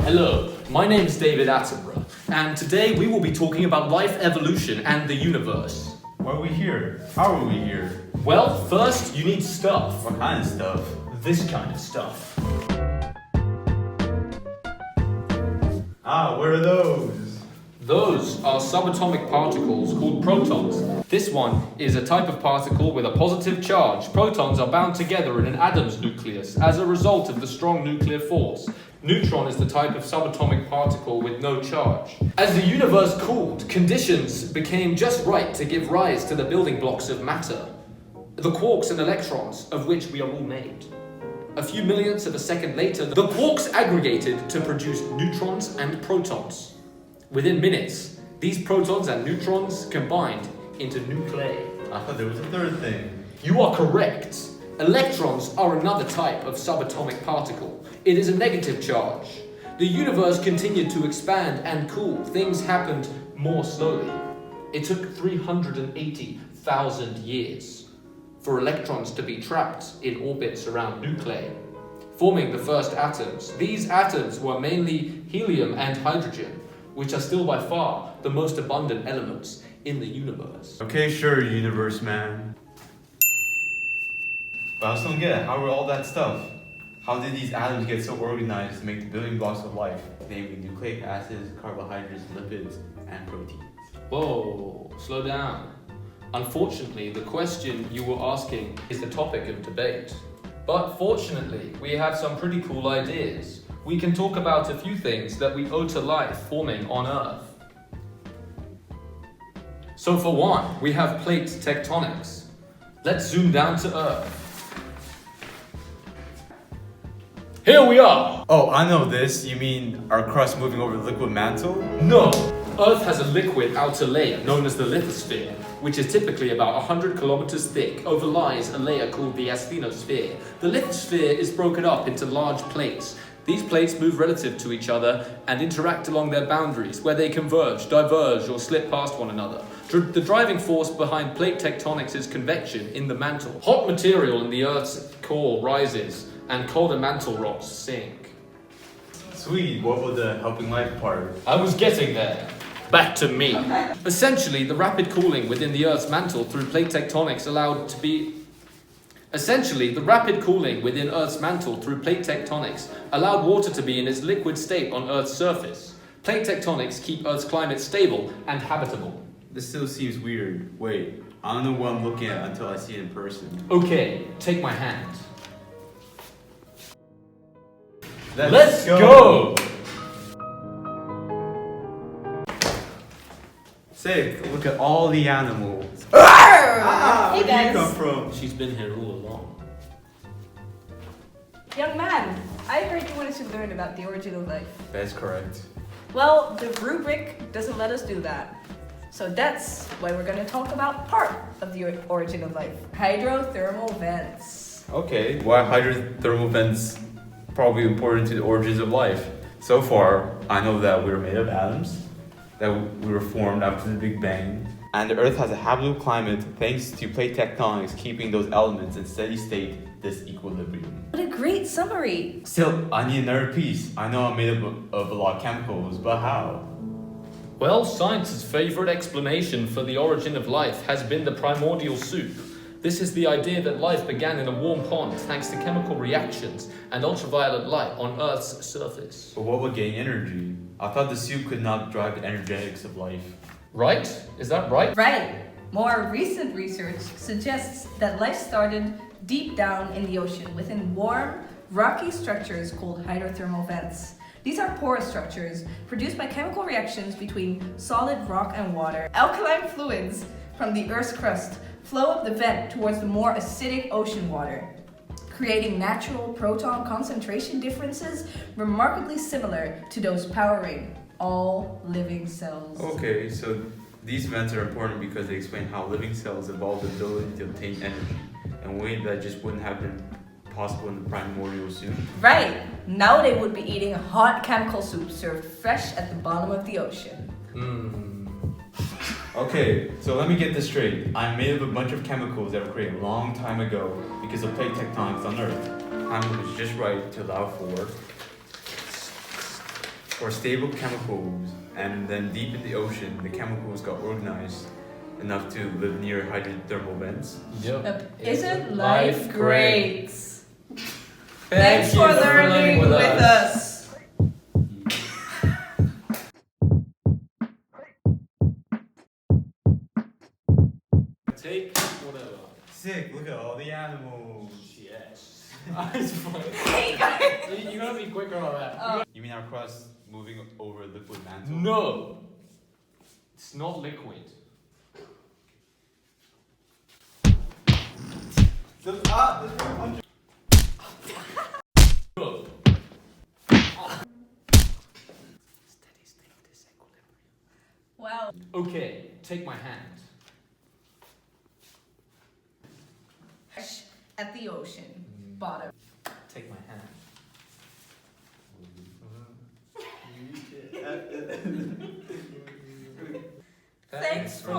Hello, my name is David Attenborough, and today we will be talking about life evolution and the universe. Why are we here? How are we here? Well, first you need stuff. What kind of stuff? This kind of stuff. What are those? Those are subatomic particles called protons. This one is a type of particle with a positive charge. Protons are bound together in an atom's nucleus as a result of the strong nuclear force. Neutron is the type of subatomic particle with no charge. As the universe cooled, conditions became just right to give rise to the building blocks of matter, the quarks and electrons of which we are all made. A few millionths of a second later, the quarks aggregated to produce neutrons and protons. Within minutes, these protons and neutrons combined into nuclei. I thought there was a third thing. You are correct. Electrons are another type of subatomic particle. It is a negative charge. The universe continued to expand and cool. Things happened more slowly. It took 380,000 years for electrons to be trapped in orbits around nuclei, forming the first atoms. These atoms were mainly helium and hydrogen, which are still by far the most abundant elements in the universe. Okay, sure, universe man. But I still don't get it. How were all that stuff? How did these atoms get so organized to make the building blocks of life, namely nucleic acids, carbohydrates, lipids, and proteins? Whoa, slow down. Unfortunately, the question you were asking is the topic of debate. But fortunately, we have some pretty cool ideas. We can talk about a few things that we owe to life forming on Earth. So for one, we have plate tectonics. Let's zoom down to Earth. Here we are! Oh, I know this. You mean our crust moving over the liquid mantle? No! Earth has a liquid outer layer known as the lithosphere, which is typically about 100 kilometers thick. Overlies a layer called the asthenosphere. The lithosphere is broken up into large plates. These plates move relative to each other and interact along their boundaries, where they converge, diverge, or slip past one another. The driving force behind plate tectonics is convection in the mantle. Hot material in the Earth's core rises, and colder mantle rocks sink. Sweet, what about the helping life part? I was getting there. Back to me. Essentially, the rapid cooling within the Earth's mantle through plate tectonics allowed water to be in its liquid state on Earth's surface. Plate tectonics keep Earth's climate stable and habitable. This still seems weird. Wait, I don't know what I'm looking at until I see it in person. Okay, take my hand. Let's go! Sick, look at all the animals. Hey Where did guys. you come from? She's been here all along. Young man, I heard you wanted to learn about the origin of life. That's correct. Well, the rubric doesn't let us do that. So that's why we're going to talk about part of the origin of life. Hydrothermal vents. Okay, why hydrothermal vents probably important to the origins of life? So far, I know that we were made of atoms, that we were formed after the Big Bang, and the Earth has a habitable climate thanks to plate tectonics keeping those elements in steady state, this equilibrium. What a great summary. Still, I need another piece. I know I'm made up of a lot of chemicals, but how? Well, science's favorite explanation for the origin of life has been the primordial soup. This is the idea that life began in a warm pond thanks to chemical reactions and ultraviolet light on Earth's surface. But what about getting energy? I thought the soup could not drive the energetics of life. Right? Is that right? Right. More recent research suggests that life started deep down in the ocean within warm, rocky structures called hydrothermal vents. These are porous structures produced by chemical reactions between solid rock and water. Alkaline fluids from the Earth's crust flow up the vent towards the more acidic ocean water, creating natural proton concentration differences remarkably similar to those powering all living cells. Okay, so these vents are important because they explain how living cells evolved the ability to obtain energy in a way that just wouldn't have been possible in the primordial soup. Right. Now they would be eating hot chemical soup served fresh at the bottom of the ocean. Okay, so let me get this straight. I'm made of a bunch of chemicals that were created a long time ago because of plate tectonics on Earth. Time was just right to allow for or stable chemicals, and then deep in the ocean, the chemicals got organized enough to live near hydrothermal vents. Yep. Isn't life great? Thanks Thank for you learning with us. Take whatever. Sick, look at all the animals. Yes. It's fine. Hey guys. You gotta be quicker on that. Oh. You mean our crust moving over a liquid mantle? No. It's not liquid. No. Wow. Okay, take my hand. At the ocean bottom. Take my hand. Thanks for